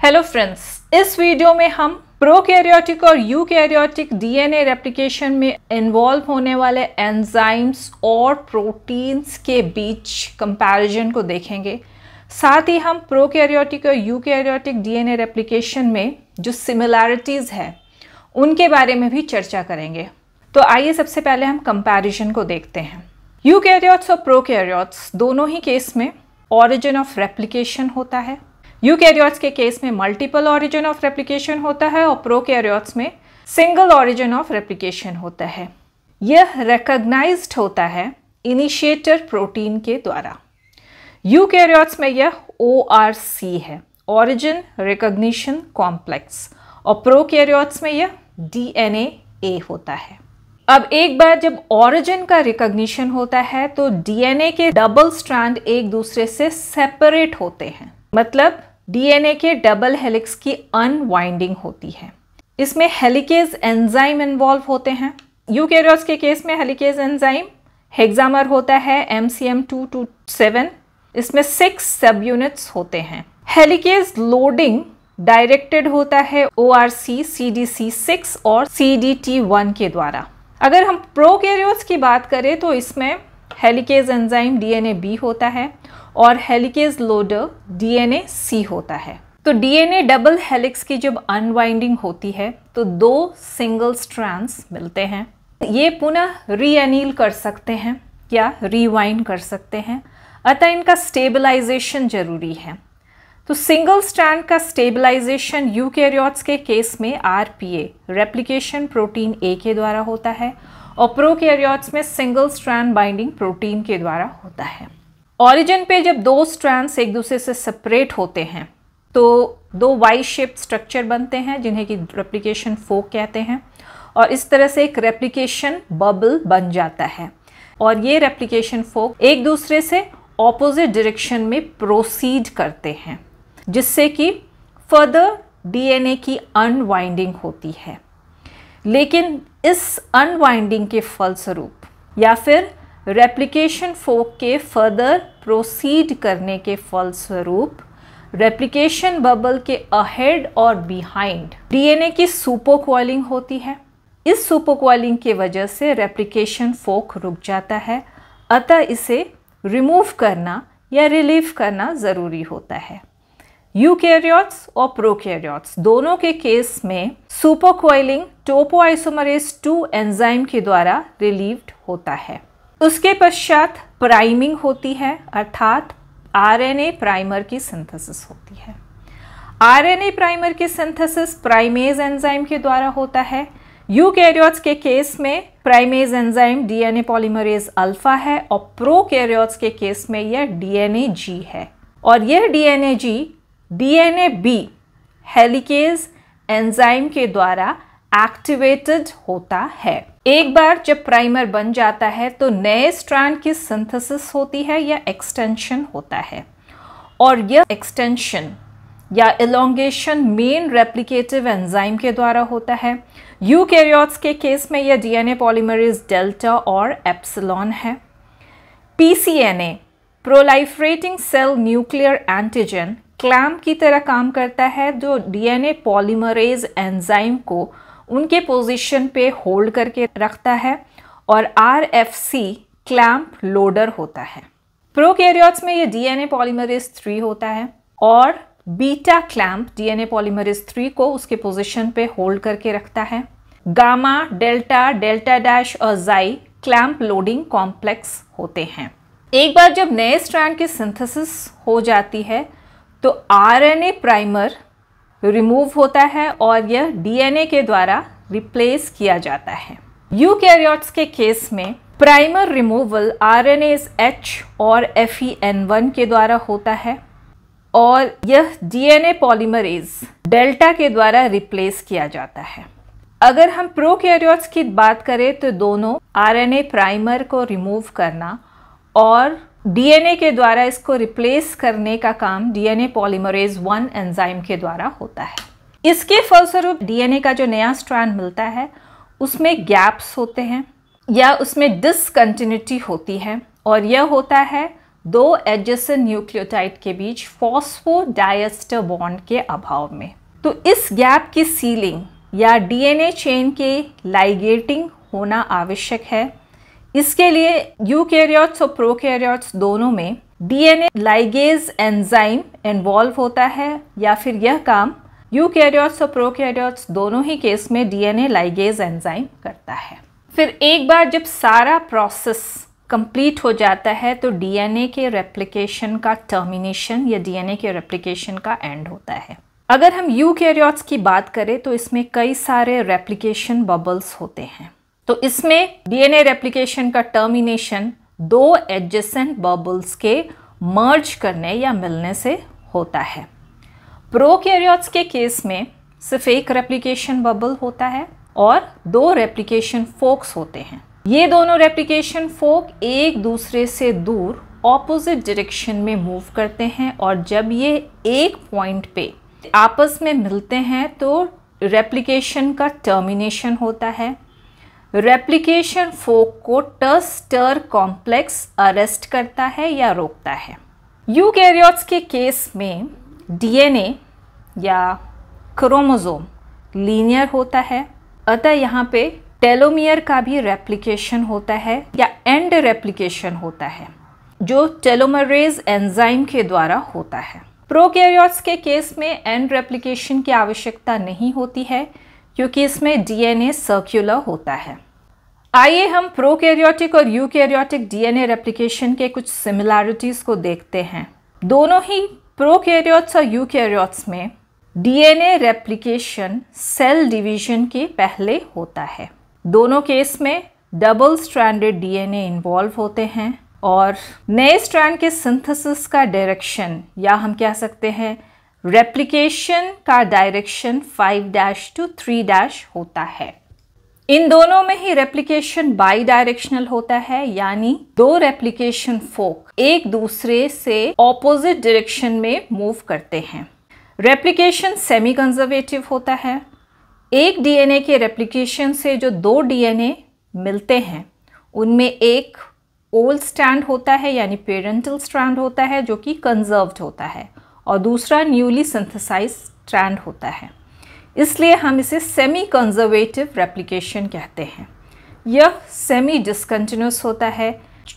Hello friends, इस video में हम प्रोकैरियोटिक और यूकैरियोटिक डीएनए रेप्लिकेशन में इन्वॉल्व होने वाले एंजाइम्स और प्रोटीन्स के बीच कंपैरिजन को देखेंगे। साथ ही हम प्रोकैरियोटिक और यूकैरियोटिक डीएनए रेप्लिकेशन में जो सिमिलैरिटीज़ है उनके बारे में भी चर्चा करेंगे। तो आइए सबसे पहले हम कंपैरिजन को देखते हैं। यूकैरियोट्स और प्रोकैरियोट्स दोनों ही केस में ऑरिजिन ऑफ रेप्लिकेशन होता है। यूकैरियोट्स के केस में मल्टीपल ऑरिजिन ऑफ रेप्लिकेशन होता है और प्रोकैरियोट्स में सिंगल ऑरिजिन ऑफ रेप्लिकेशन होता है। यह रिकॉग्नाइज्ड होता है इनिशिएटर प्रोटीन के द्वारा। यूकैरियोट्स में यह ORC है, ऑरिजिन रिकॉग्निशन कॉम्प्लेक्स, और प्रोकैरियोट्स में यह DNA होता है। अब एक बार जब ऑरिजिन का रिकॉग्निशन होता है तो DNA के डबल स्ट्रैंड एक दूसरे से सेपरेट होते हैं, मतलब DNA के डबल हेलिक्स की अनवाइंडिंग होती है। इसमें हेलिकेज एंजाइम इन्वॉल्व होते हैं। यूकैरियोट्स के केस में हेलिकेज एंजाइम हेक्सामर होता है MCM227। इसमें 6 सब यूनिट्स होते हैं। हेलिकेज लोडिंग डायरेक्टेड होता है ORC CDC6 और CDT1 के द्वारा। अगर हम प्रोकैरियोट्स की बात करें तो इसमें हेलिकेज एंजाइम DNA-B होता है और हेलिकेज लोडर DNA-C होता है। तो DNA डबल हेलिक्स की जब अनवाइंडिंग होती है तो 2 सिंगल स्ट्रैंड्स मिलते हैं। ये पुनः रीअनील कर सकते हैं या रिवाइंड कर सकते हैं, अतः इनका स्टेबलाइजेशन जरूरी है। तो सिंगल स्ट्रैंड का स्टेबलाइजेशन यूकैरियोट्स के केस में RPA रेप्लिकेशन प्रोटीन A के द्वारा होता है और प्रोकैरियोट्स में सिंगल स्ट्रैंड बाइंडिंग प्रोटीन के द्वारा होता है। ऑरिजिन पे जब 2 स्ट्रैंड्स एक दूसरे से सेपरेट होते हैं तो 2 वाई शेप स्ट्रक्चर बनते हैं जिन्हें कि रेप्लिकेशन फोक कहते हैं, और इस तरह से एक रेप्लिकेशन बबल बन जाता है और ये रेप्लिकेशन फोक एक दूसरे से ऑपोजिट डायरेक्शन में प्रोसीड करते हैं, जिससे कि फर्दर DNA की अनवाइंडिंग होती है। लेकिन इस अनवाइंडिंग के फलस्वरूप या फिर रेप्लिकेशन फोक के फर्दर प्रोसीड करने के फलस्वरूप रेप्लिकेशन बबल के अहेड और बिहाइंड DNA की सुपरकॉइलिंग होती है। इस सुपरकॉइलिंग की वजह से रेप्लिकेशन फोक रुक जाता है, अतः इसे रिमूव करना या रिलीव करना ज़रूरी होता है। यूकैरियोट्स और प्रोकैरियोट्स दोनों के केस में सुपरकॉइलिंग टोपोआइसोमरेज 2 एंजाइम के द्वारा रिलीव्ड होता है। उसके पश्चात प्राइमिंग होती है, अर्थात RNA प्राइमर की सिंथेसिस होती है। RNA प्राइमर की सिंथेसिस प्राइमेज एंजाइम के द्वारा होता है। यूकैरियोट्स के केस में primase enzyme DNA polymerase alpha है और प्रोकैरियोट्स के केस में यह DNA-G है, और यह DNA-G DNA-B हेलिकेज एंजाइम के द्वारा एक्टिवेटेड होता है। एक बार जब प्राइमर बन जाता है तो नए स्ट्रैंड की सिंथेसिस होती है या एक्सटेंशन होता है, और यह एक्सटेंशन या एलोंगेशन मेन रेप्लिकेटिव एंजाइम के द्वारा होता है। यूकैरियोट्स के केस में यह DNA पॉलीमरेज डेल्टा और एप्सिलॉन है। PCNA proliferating cell nuclear antigen clamp की तरह काम करता है, जो DNA पॉलीमरेज एंजाइम को उनके पोजीशन पे होल्ड करके रखता है, और RFC क्लैम्प लोडर होता है। प्रोकैरियोट्स में ये DNA पॉलीमरेज 3 होता है और बीटा क्लैम्प DNA पॉलीमरेज 3 को उसके पोजीशन पे होल्ड करके रखता है। गामा, डेल्टा, डेल्टा डैश और जाई क्लैम्प लोडिंग कॉम्प्लेक्स होते हैं। एक बार जब नए स्ट्रैंड की सिंथेसिस हो जाती है तो RNA प्राइमर रिमूव होता है और यह DNA के द्वारा रिप्लेस किया जाता है। यूकैरियोट्स के केस में प्राइमर रिमूवल RNase H और FEN1 के द्वारा होता है और यह DNA पॉलीमरेज डेल्टा के द्वारा रिप्लेस किया जाता है। अगर हम प्रोकैरियोट्स की बात करें तो दोनों RNA प्राइमर को रिमूव करना और DNA के द्वारा इसको रिप्लेस करने का काम DNA पॉलीमरेज 1 एंजाइम के द्वारा होता है। इसके फलस्वरूप DNA का जो नया स्ट्रैंड मिलता है उसमें गैप्स होते हैं या उसमें डिसकंटिन्यूटी होती है, और यह होता है दो एडजेसेंट न्यूक्लियोटाइड के बीच फॉस्फोडाइएस्टर बॉन्ड के अभाव में। तो इस गैप की सीलिंग या डीएनए चेन के लाइगेटिंग होना आवश्यक है। इसके लिए यूकैरियोट्स और प्रोकैरियोट्स दोनों में डीएनए लाइगेज एंजाइम इन्वॉल्व होता है, या फिर यह काम यूकैरियोट्स और प्रोकैरियोट्स दोनों ही केस में डीएनए लाइगेज एंजाइम करता है। फिर एक बार जब सारा प्रोसेस कंप्लीट हो जाता है तो डीएनए के रेप्लिकेशन का टर्मिनेशन या डीएनए के रेप्लिकेशन का एंड होता है। अगर हम यूकैरियोट्स की बात करें तो इसमें कई सारे रेप्लिकेशन बबल्स होते हैं। तो इसमें डीएनए रेप्लिकेशन का टर्मिनेशन दो एडजेसेंट बबल्स के मर्ज करने या मिलने से होता है। प्रोकैरियोट्स के केस में सिर्फ एक रेप्लिकेशन बबल होता है और दो रेप्लिकेशन फोक्स होते हैं। ये दोनों रेप्लिकेशन फोक एक दूसरे से दूर ऑपोजिट डायरेक्शन में मूव करते हैं, और जब ये एक पॉइंट पे आपस में मिलते हैं तो रेप्लिकेशन का टर्मिनेशन होता है। रेप्लिकेशन फोक को टर्स्टर कॉम्प्लेक्स अरेस्ट करता है या रोकता है। यूकैरियोट्स के केस में डीएनए या क्रोमोसोम लीनियर होता है, अतः यहाँ पे टेलोमियर का भी रेप्लिकेशन होता है या एंड रेप्लिकेशन होता है, जो टेलोमरेज एंजाइम के द्वारा होता है। प्रोकैरियोट्स के केस में एंड रेप्लिकेशन की आवश्यकता नहीं होती है क्योंकि इसमें डीएनए सर्कुलर होता है। आइए हम प्रोकैरियोटिक और यूकैरियोटिक डीएनए रेप्लिकेशन के कुछ सिमिलैरिटीज को देखते हैं। दोनों ही प्रोकैरियोट्स और यूकैरियोट्स में डीएनए रेप्लिकेशन सेल डिवीजन के पहले होता है। दोनों केस में डबल स्ट्रैंडेड डीएनए इन्वॉल्व होते हैं और नए स्ट्रैंड के सिंथेसिस का डायरेक्शन, या हम कह सकते हैं रेप्लिकेशन का डायरेक्शन 5' to 3' होता है। इन दोनों में ही रेप्लिकेशन बाई डायरेक्शनल होता है, यानी दो रेप्लिकेशन फोक एक दूसरे से ऑपोजिट डायरेक्शन में मूव करते हैं। रेप्लिकेशन सेमी कंजर्वेटिव होता है। एक डीएनए के रेप्लिकेशन से जो दो डीएनए मिलते हैं उनमें एक ओल्ड स्ट्रैंड होता है यानी पेरेंटल स्ट्रैंड होता है जो कि कंजर्व्ड होता है, और दूसरा न्यूली सिंथेसाइज्ड स्ट्रैंड होता है। इसलिए हम इसे सेमी कंजर्वेटिव रेप्लिकेशन कहते हैं। यह सेमी डिसकंटिन्यूस होता है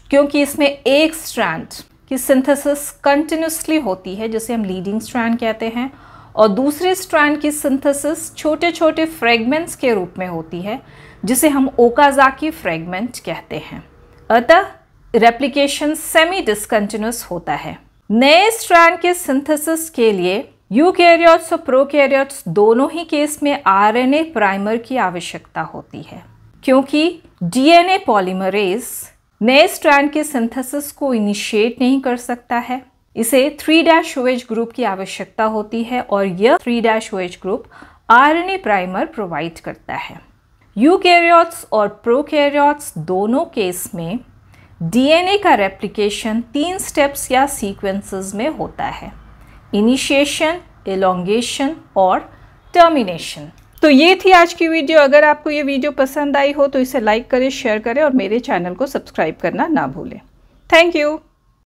क्योंकि इसमें एक स्ट्रैंड की सिंथेसिस कंटिन्यूसली होती है जिसे हम लीडिंग स्ट्रैंड कहते हैं, और दूसरे स्ट्रैंड की सिंथेसिस छोटे छोटे फ्रेगमेंट्स के रूप में होती है जिसे हम ओकाज़ाकी फ्रेगमेंट कहते हैं। अतः रेप्लिकेशन सेमी डिसकंटिन्यूस होता है। नए स्ट्रैंड के सिंथेसिस के लिए यूकैरियोट्स और प्रोकैरियोट्स दोनों ही केस में आरएनए प्राइमर की आवश्यकता होती है, क्योंकि डीएनए पॉलीमरेज नए स्ट्रैंड के सिंथेसिस को इनिशिएट नहीं कर सकता है। इसे 3' ग्रुप की आवश्यकता होती है और यह 3' ग्रुप आरएनए प्राइमर प्रोवाइड करता है। यूकैरियोट्स और प्रोकैरियोट्स दोनों केस में डीएनए का रेप्लिकेशन 3 स्टेप्स या सीक्वेंसेस में होता है: इनिशिएशन, एलोंगेशन और टर्मिनेशन। तो ये थी आज की वीडियो। अगर आपको ये वीडियो पसंद आई हो तो इसे लाइक करें, शेयर करें और मेरे चैनल को सब्सक्राइब करना ना भूलें। Thank you.